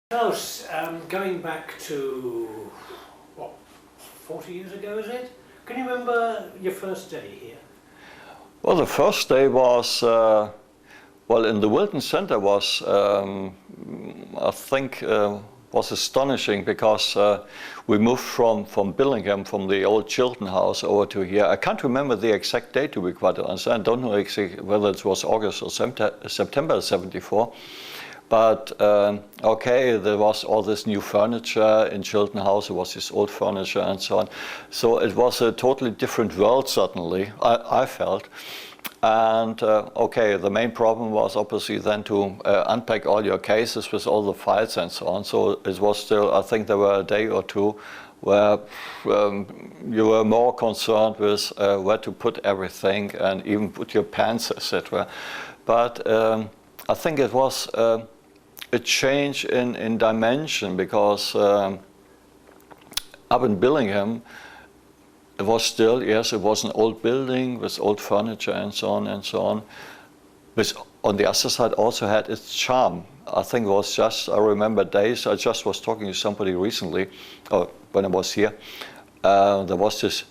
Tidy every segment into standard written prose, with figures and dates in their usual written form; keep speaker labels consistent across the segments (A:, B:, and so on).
A: Klaus, going back to, what, 40 years ago, is it? Can you remember your first day here?
B: Well, the first day was, in the Wilton Centre was, I think, was astonishing because we moved from Billingham, from the old Chiltern house over to here. I can't remember the exact date, to be quite honest. I don't know exactly whether it was August or September '74. But okay, there was all this new furniture in Chiltern House. It was this old furniture and so on. So it was a totally different world, certainly, I felt. And okay, the main problem was obviously then to unpack all your cases with all the files and so on. So it was still, I think there were a day or two where you were more concerned with where to put everything and even put your pants, etc. But I think it was a change in dimension because up in Billingham, it was still, yes, it was an old building with old furniture and so on and so on, which on the other side also had its charm. I think it was just, I remember days, I just was talking to somebody recently, or when I was here, there was this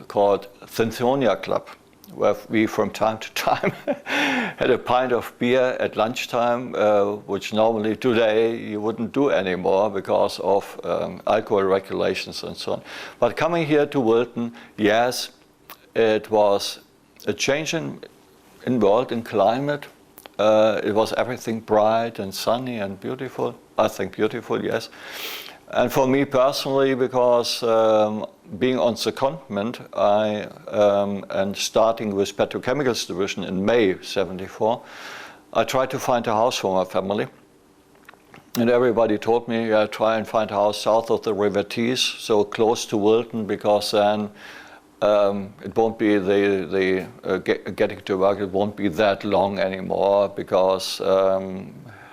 B: called Synthonia Club, where we from time to time had a pint of beer at lunchtime, which normally today you wouldn't do anymore because of alcohol regulations and so on. But coming here to Wilton, yes, it was a change in world, in climate. It was everything bright and sunny and beautiful. I think beautiful, yes. And for me personally, because being on secondment, and starting with petrochemicals division in May '74, I tried to find a house for my family. And everybody told me, yeah, try and find a house south of the River Tees, so close to Wilton, because then it won't be getting to work, it won't be that long anymore, because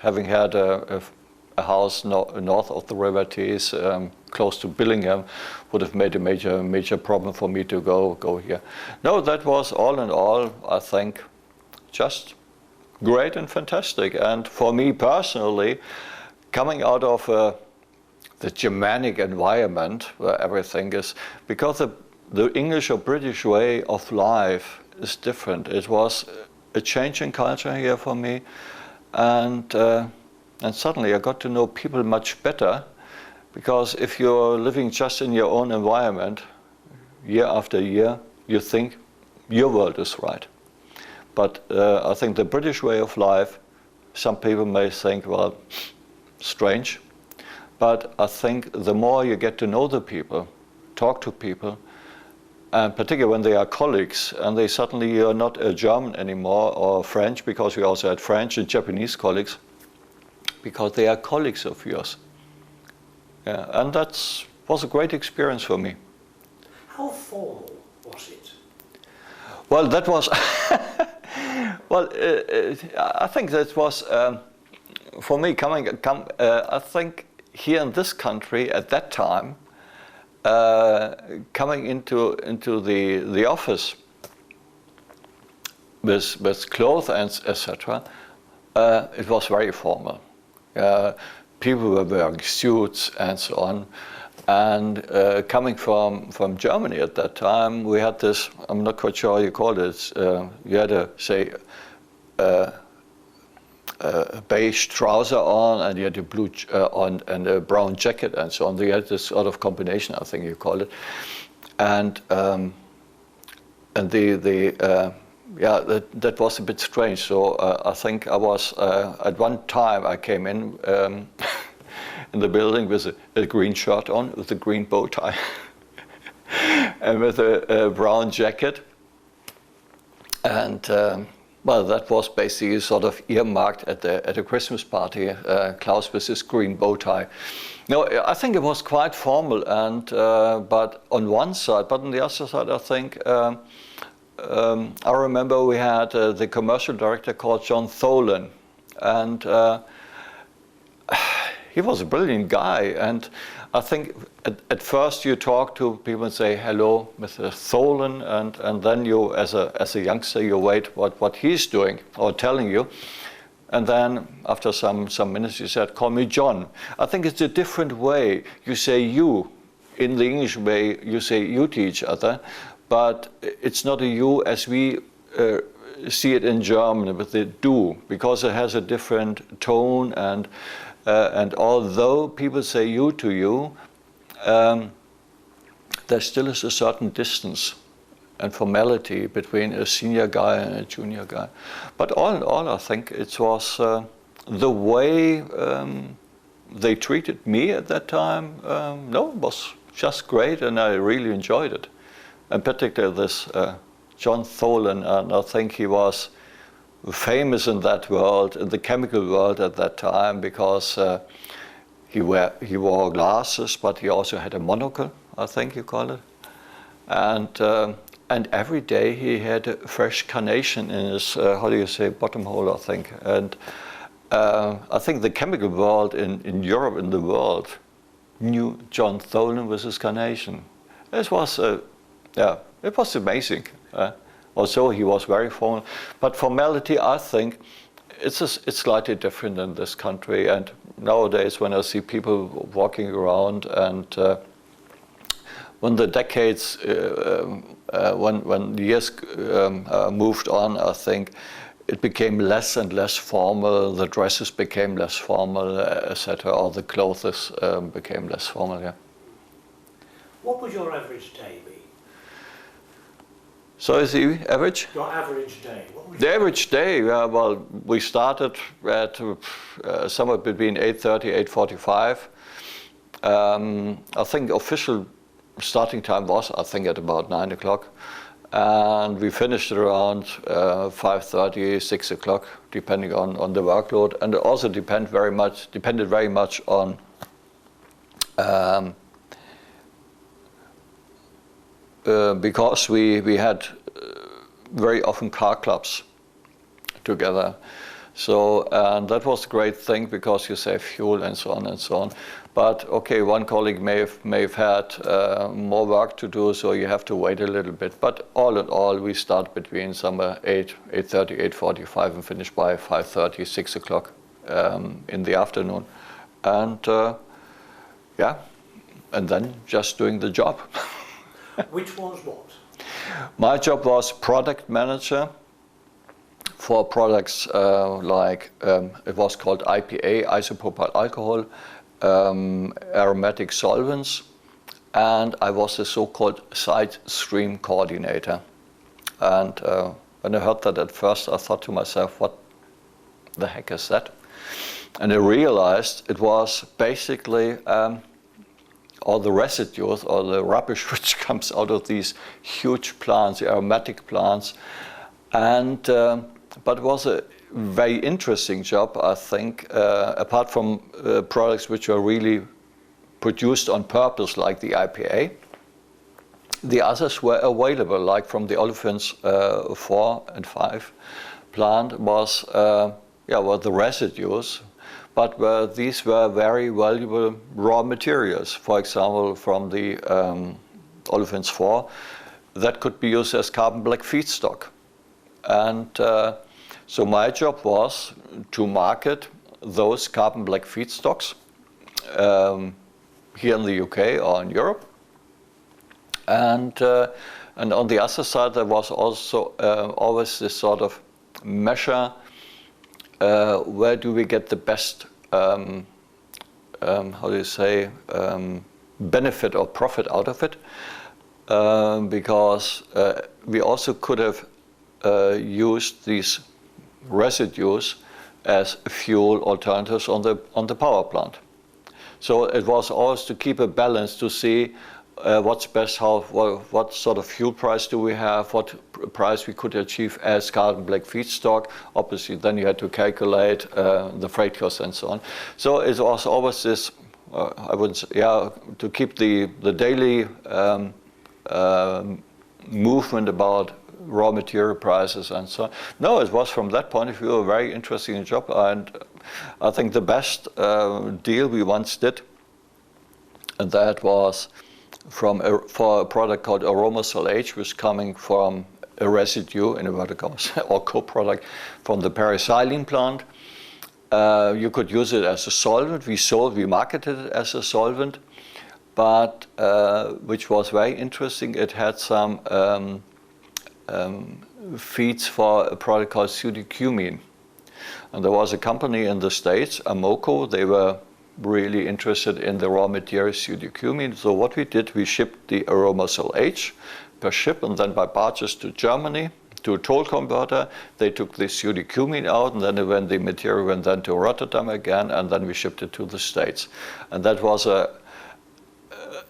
B: having had a house north of the River Tees, close to Billingham, would have made a major problem for me to go here. No, that was all in all, I think, just great and fantastic. And for me personally, coming out of the Germanic environment where everything is, because the English or British way of life is different. It was a change in culture here for me, and suddenly I got to know people much better, because if you're living just in your own environment, year after year, you think your world is right. But I think the British way of life, some people may think, well, strange. But I think the more you get to know the people, talk to people, and particularly when they are colleagues, and they suddenly you're not a German anymore or French, because we also had French and Japanese colleagues, because they are colleagues of yours. Yeah, and that was a great experience for me.
A: How formal was it?
B: Well, that was, I think that was, for me, I think here in this country at that time, coming into the office with clothes and etc., it was very formal. People were wearing suits and so on. And coming from Germany at that time, we had this, I'm not quite sure how you call it, you had a, say, a beige trouser on, and you had a blue on and a brown jacket and so on. You had this sort of combination, I think you call it. And yeah, that was a bit strange. So I think I was, at one time I came in the building with a green shirt on, with a green bow tie, and with a brown jacket. And well, that was basically sort of earmarked at a Christmas party, Klaus with his green bow tie. No, I think it was quite formal, and but on one side, but on the other side, I think, I remember we had the commercial director called John Tholen, and he was a brilliant guy. And I think at first you talk to people and say, hello, Mr. Tholen, and then you, as a youngster, you wait what he's doing or telling you. And then after some minutes he said, call me John. I think it's a different way. You say you. In the English way, you say you to each other, but it's not a you as we see it in German with the du, because it has a different tone, and although people say you to you, there still is a certain distance and formality between a senior guy and a junior guy. But all in all, I think it was the way they treated me at that time. It was just great, and I really enjoyed it. And particularly this John Tholen, and I think he was famous in that world, in the chemical world at that time, because he wore glasses, but he also had a monocle, I think you call it. And every day he had a fresh carnation in his, bottom hole, I think. And I think the chemical world in Europe, in the world, knew John Tholen with his carnation. It was, it was amazing. Also, he was very formal. But formality, I think, it's slightly different in this country. And nowadays, when I see people walking around, and when the decades, when the years moved on, I think it became less and less formal. The dresses became less formal, etc. Or the clothes became less formal. Yeah.
A: What would your average day be?
B: So is the average?
A: Your average day.
B: The average day, well, we started at somewhere between 8:30, 8:45. I think official starting time was, I think, at about 9 o'clock. And we finished around 5:30, 6 o'clock, depending on the workload. And it also depended very much on because we had very often car clubs together. So, and that was a great thing because you save fuel and so on and so on. But okay, one colleague may have had more work to do, so you have to wait a little bit. But all in all, we start between somewhere 8:30, 8:45 and finish by 5:30, 6 o'clock in the afternoon. And yeah, and then just doing the job.
A: Which was what?
B: My job was product manager for products like, it was called IPA, isopropyl alcohol, aromatic solvents, and I was the so-called side stream coordinator. And when I heard that at first, I thought to myself, what the heck is that? And I realized it was basically all the residues or the rubbish which comes out of these huge plants, the aromatic plants. And but it was a very interesting job, I think, apart from products which are really produced on purpose, like the IPA. The others were available, like from the olefins 4 and 5 plant was the residues, but these were very valuable raw materials. For example, from the olefins 4, that could be used as carbon black feedstock. And so my job was to market those carbon black feedstocks here in the UK or in Europe. And on the other side, there was also always this sort of measure, where do we get the best, benefit or profit out of it? Because we also could have used these residues as fuel alternatives on the power plant. So it was always to keep a balance, to see what's best, what sort of fuel price do we have, what price we could achieve as carbon black feedstock. Obviously, then you had to calculate the freight costs and so on. So it was always this, to keep the daily movement about raw material prices and so on. No, it was from that point of view a very interesting job, and I think the best deal we once did, and that was for a product called Aromosol H, which is coming from a residue in inverted commas or co-product from the paraxylene plant, You could use it as a solvent. We marketed it as a solvent, but which was very interesting. It had some feeds for a product called pseudocumene. And there was a company in the States, Amoco, they were really interested in the raw material pseudocumene. So what we did, we shipped the Aromacell H per ship and then by barges to Germany, to a toll converter. They took the pseudocumene out and then the material went then to Rotterdam again and then we shipped it to the States. And that was a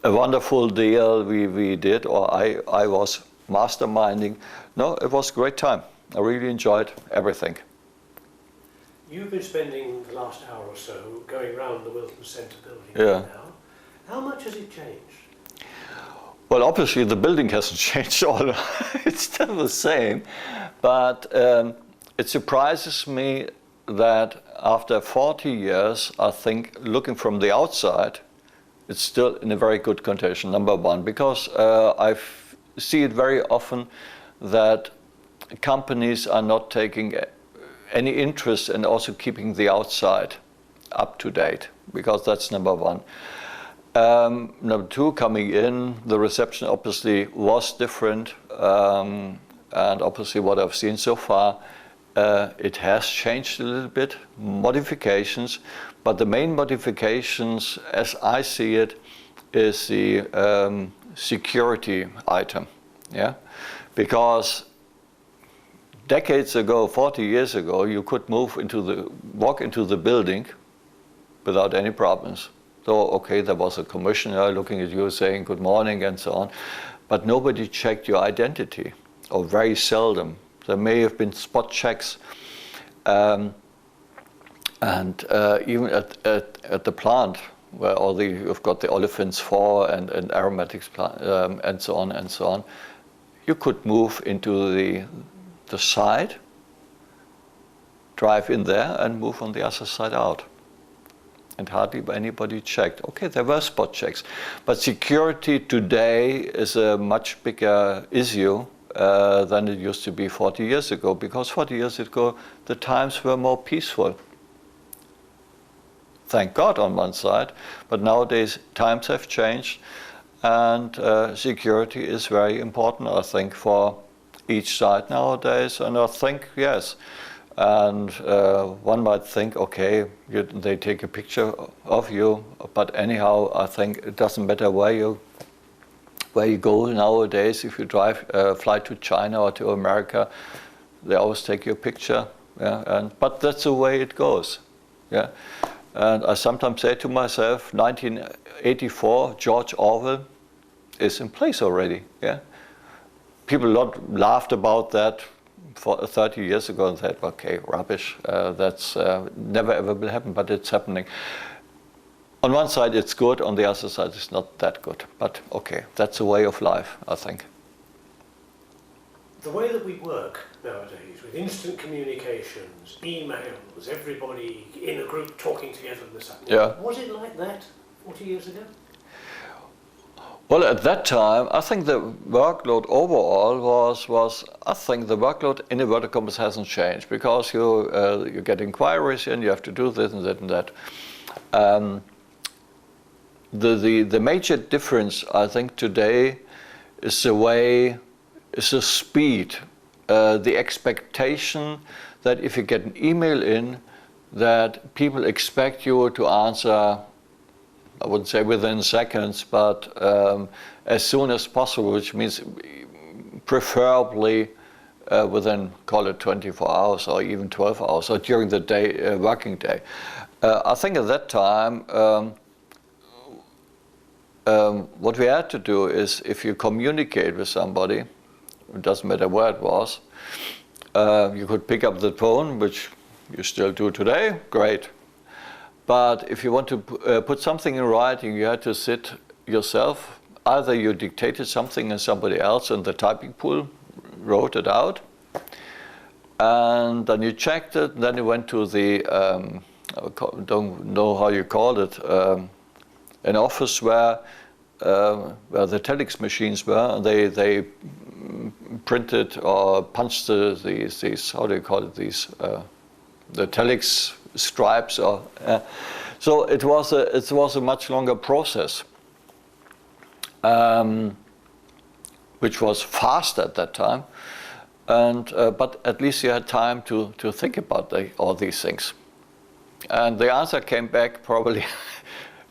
B: wonderful deal we did, or I was masterminding. No, it was a great time. I really enjoyed everything.
A: You've been spending the last hour or so going around the Wilton Centre building now. How much has it changed?
B: Well, obviously the building hasn't changed all. It's still the same. But it surprises me that after 40 years, I think looking from the outside, it's still in a very good condition, number one, because I see it very often that companies are not taking any interest in also keeping the outside up to date, because that's number one. Number two, coming in, the reception obviously was different, and obviously what I've seen so far, it has changed a little bit, modifications, but the main modifications, as I see it, is the security item, yeah, because decades ago, 40 years ago, you could walk into the building without any problems. So, okay, there was a commissioner looking at you saying good morning and so on, but nobody checked your identity, or very seldom. There may have been spot checks, and even at the plant, where you've got the olefins 4 and aromatics plant, and so on, you could move into the side, drive in there and move on the other side out. And hardly anybody checked. Okay, there were spot checks, but security today is a much bigger issue than it used to be 40 years ago, because 40 years ago the times were more peaceful. Thank God on one side, but nowadays times have changed and security is very important, I think, for each side nowadays, and I think, yes. And one might think, okay, they take a picture of you, but anyhow, I think it doesn't matter where you go nowadays. If you fly to China or to America, they always take your picture. Yeah, but that's the way it goes. Yeah, and I sometimes say to myself, 1984, George Orwell is in place already. Yeah, people laughed about that for 30 years ago and said, okay, rubbish, that's never ever will happen, but it's happening. On one side it's good, on the other side it's not that good, but okay, that's a way of life, I think.
A: The way that we work nowadays, with instant communications, emails, everybody in a group talking together and this, was it like that 40 years ago? Well, at that time, I think the workload overall was I think the workload in inverted commas hasn't changed, because you get inquiries and you have to do this and that and that. The major difference, I think, today is the speed, the expectation that if you get an email in, that people expect you to answer, I wouldn't say within seconds, but as soon as possible, which means preferably within, call it 24 hours or even 12 hours, or during the day, working day. I think at that time, what we had to do is, if you communicate with somebody, it doesn't matter where it was, you could pick up the phone, which you still do today, great. But if you want to put something in writing, you had to sit yourself. Either you dictated something and somebody else in the typing pool wrote it out, and then you checked it, and then you went to the, don't know how you call it, an office where the telex machines were, and they printed or punched these how do you call it, these, the telex
B: stripes. Or so it was a much longer process, which was fast at that time, and but at least you had time to think about all these things. And the answer came back probably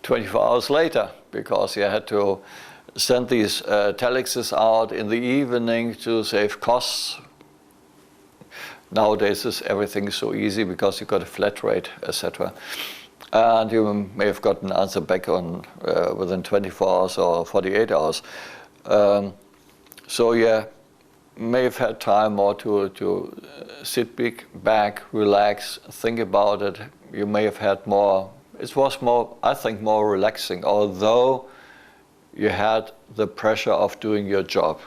B: 24 hours later, because you had to send these telexes out in the evening to save costs. Nowadays everything is so easy because you got a flat rate, etc. And you may have got an answer back on within 24 hours or 48 hours. So yeah, may have had time more to sit back, relax, think about it. You may have had more. It was more, I think, more relaxing, although you had the pressure of doing your job.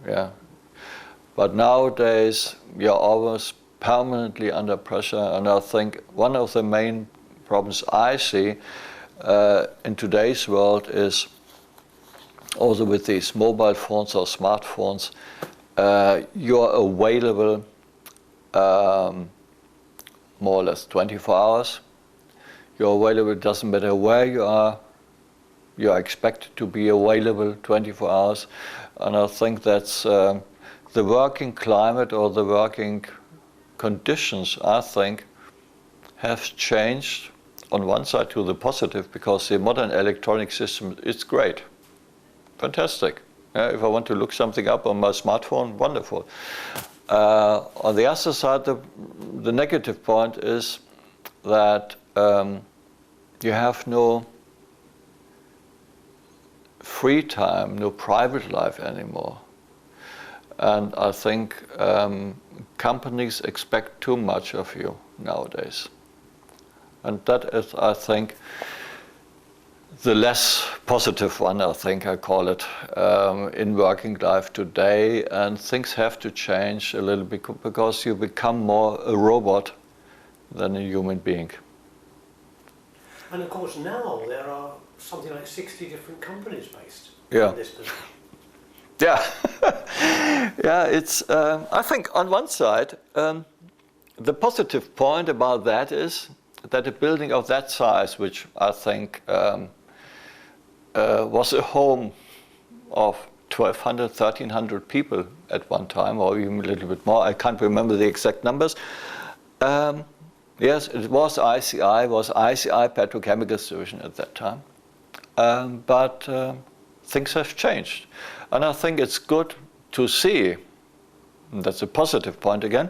B: Yeah. But nowadays you're always permanently under pressure, and I think one of the main problems I see in today's world is also with these mobile phones or smartphones. You're available more or less 24 hours. You're available, it doesn't matter where you are expected to be available 24 hours. And I think that's the working climate or the working conditions, I think, have changed on one side to the positive, because the modern electronic system is great, fantastic. If I want to look something up on my smartphone, wonderful. On the other side, the negative point is that you have no free time, no private life anymore. And I think companies expect too much of you nowadays. And that is, I think, the less positive one, I think I call it, in working life today. And things have to change a little bit, because you become more a robot than a human being.
A: And of course now there are something like 60 different companies based
B: in
A: this position.
B: Yeah, yeah. It's. I think on one side, the positive point about that is that a building of that size, which I think was a home of 1,200, 1,300 people at one time, or even a little bit more. I can't remember the exact numbers. Yes, it was ICI Petrochemicals Division at that time. But things have changed. And I think it's good to see, and that's a positive point again,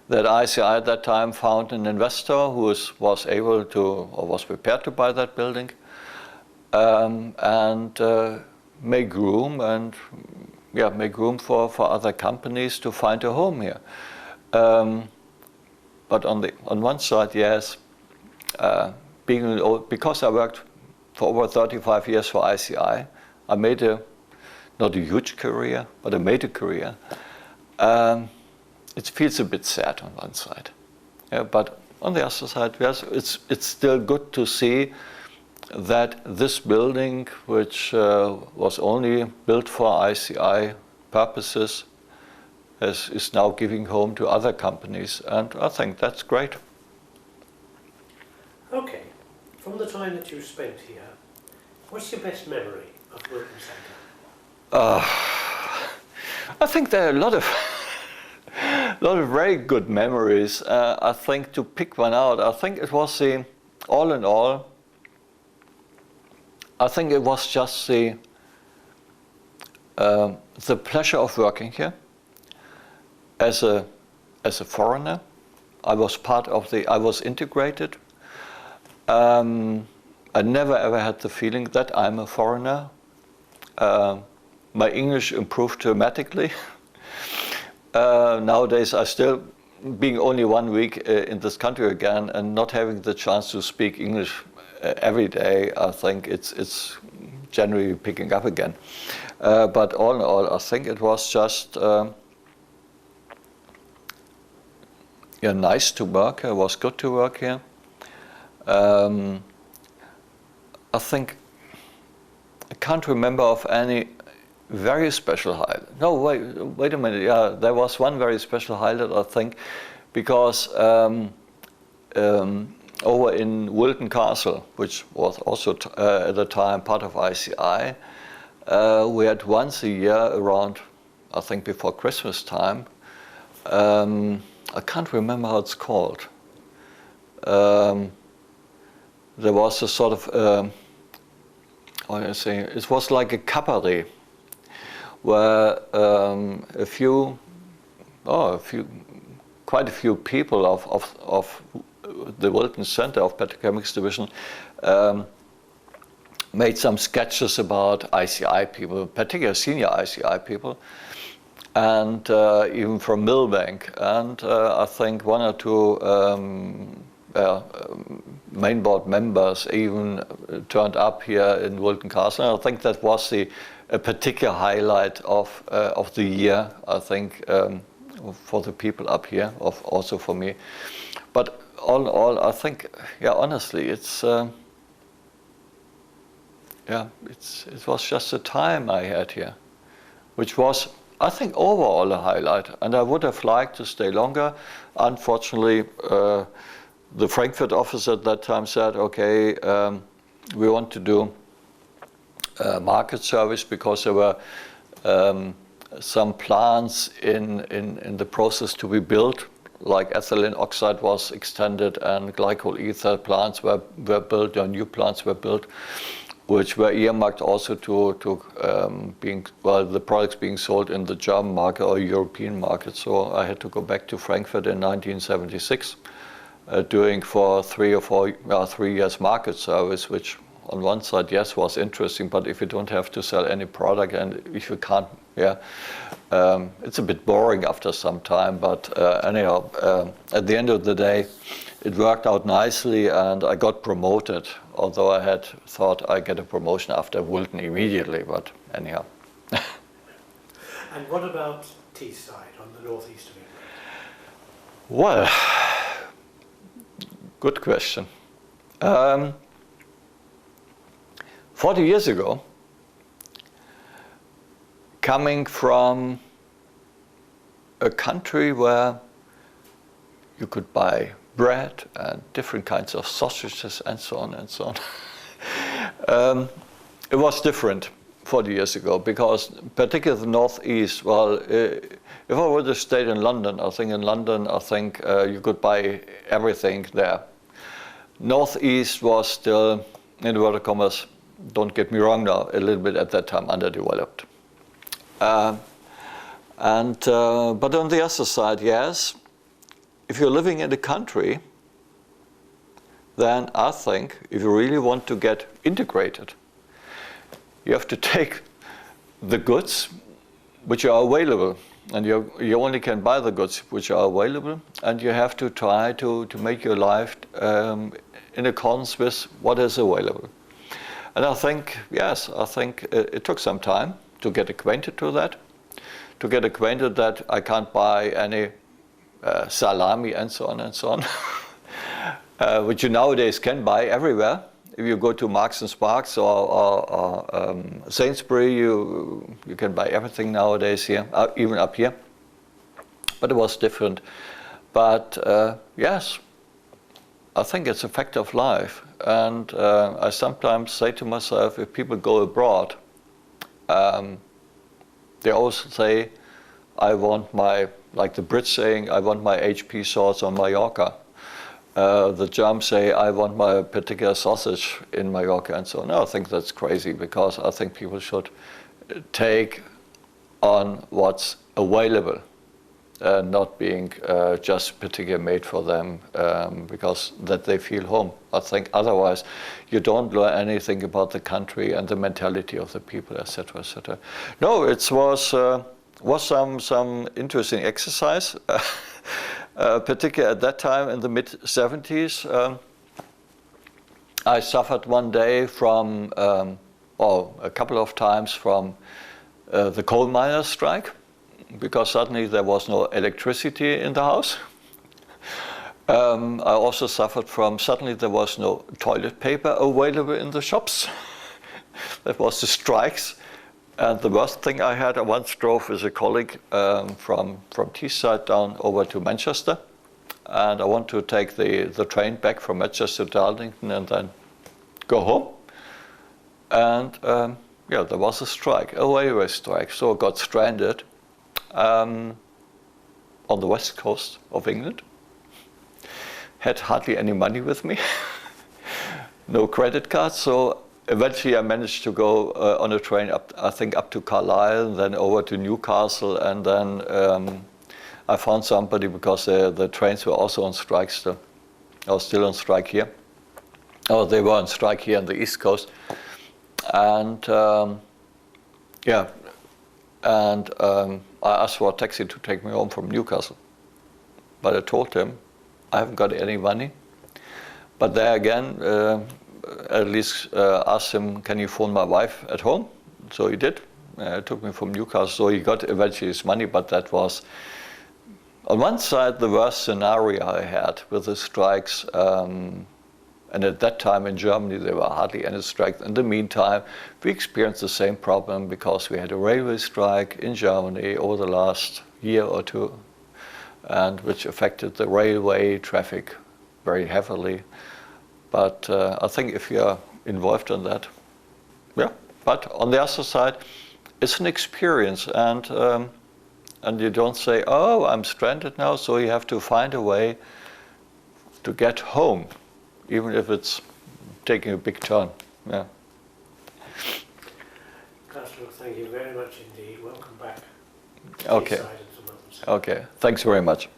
B: that ICI at that time found an investor who was able to, or was prepared to buy that building, and make room for other companies to find a home here. But on one side, yes, because I worked for over 35 years for ICI, I made not a huge career, but I made a career. It feels a bit sad on one side, yeah, but on the other side, yes, it's still good to see that this building, which was only built for ICI purposes, is now giving home to other companies, and I think that's great.
A: Okay, from the time that you spent here, what's your best memory of Wilton Centre?
B: I think there are a lot of very good memories. I think to pick one out, I think it was all in all, I think it was just the pleasure of working here. As a foreigner, I was integrated. I never ever had the feeling that I'm a foreigner. My English improved dramatically. Nowadays, I still, being only 1 week in this country again and not having the chance to speak English every day, I think it's generally picking up again. But all in all, I think it was just nice to work here. It was good to work here. I think I can't remember of any very special highlight. No, wait a minute. Yeah, there was one very special highlight, I think, because over in Wilton Castle, which was also at the time part of ICI. We had once a year around, I think before Christmas time, I can't remember how it's called. There was a sort of, how do I say, it was like a cabaret, where quite a few people of the Wilton Centre of Petrochemics Division made some sketches about ICI people, particularly senior ICI people, and even from Millbank. And I think one or two main board members even turned up here in Wilton Castle. And I think that was a particular highlight of the year, I think, for the people up here, also for me. But all in all, I think, honestly, it was just the time I had here, which was, I think, overall a highlight. And I would have liked to stay longer. Unfortunately, the Frankfurt office at that time said, okay, we want to do market service, because there were some plants in the process to be built, like ethylene oxide was extended and glycol ether plants were built, or new plants were built, which were earmarked also to the products being sold in the German market or European market. So I had to go back to Frankfurt in 1976, doing for 3 years market service, which on one side, yes, was interesting, but if you don't have to sell any product and if you can't, it's a bit boring after some time. But anyhow, at the end of the day, it worked out nicely and I got promoted, although I had thought I'd get a promotion after Wilton immediately, but anyhow.
A: And what about Teesside on the northeast of England?
B: Well, good question. 40 years ago, coming from a country where you could buy bread and different kinds of sausages and so on and so on. It was different 40 years ago, because particularly the northeast, well, if I would have stayed in London, I think you could buy everything there. Northeast was still, in inverted commas, don't get me wrong now, a little bit at that time underdeveloped. But on the other side, yes, if you're living in the country, then I think if you really want to get integrated, you have to take the goods which are available, and you only can buy the goods which are available, and you have to try to make your life in accordance with what is available. And I think, yes, it took some time to get acquainted to that, that I can't buy any salami and so on, which you nowadays can buy everywhere. If you go to Marks and Sparks or Sainsbury, you can buy everything nowadays here, even up here. But it was different. But yes, I think it's a fact of life. And I sometimes say to myself, if people go abroad, they always say, I want my, like the Brits saying, I want my HP sauce on Mallorca. The Germans say, I want my particular sausage in Mallorca and so on. No, I think that's crazy, because I think people should take on what's available, not being just particularly made for them, because that they feel home. I think otherwise you don't learn anything about the country and the mentality of the people, etc., etc. No, it was some interesting exercise. Particularly at that time in the mid-70s, I suffered one day from, or a couple of times from the coal miners' strike, because suddenly there was no electricity in the house. I also suffered from suddenly there was no toilet paper available in the shops. That was the strikes. And the worst thing I had, I once drove with a colleague from Teesside down over to Manchester, and I want to take the train back from Manchester to Darlington and then go home. And yeah, there was a strike, a railway strike, so I got stranded on the west coast of England. Had hardly any money with me, no credit card, so eventually I managed to go on a train up, I think up to Carlisle, and then over to Newcastle, and then I found somebody because the trains were also on strike still. I was still on strike here. Oh, they were on strike here on the East Coast. And yeah, and I asked for a taxi to take me home from Newcastle. But I told him, I haven't got any money. But there again, at least asked him, can you phone my wife at home? So he did. It took me from Newcastle, so he got eventually his money, but that was, on one side, the worst scenario I had with the strikes. And at that time in Germany, there were hardly any strikes. In the meantime, we experienced the same problem because we had a railway strike in Germany over the last year or two, and which affected the railway traffic very heavily. But I think if you're involved in that, yeah. But on the other side, it's an experience, and you don't say, oh, I'm stranded now, so you have to find a way to get home, even if it's taking a big turn. Yeah.
A: Klaus Lucht, thank you very much indeed. Welcome back.
B: Okay. Okay. Thanks very much.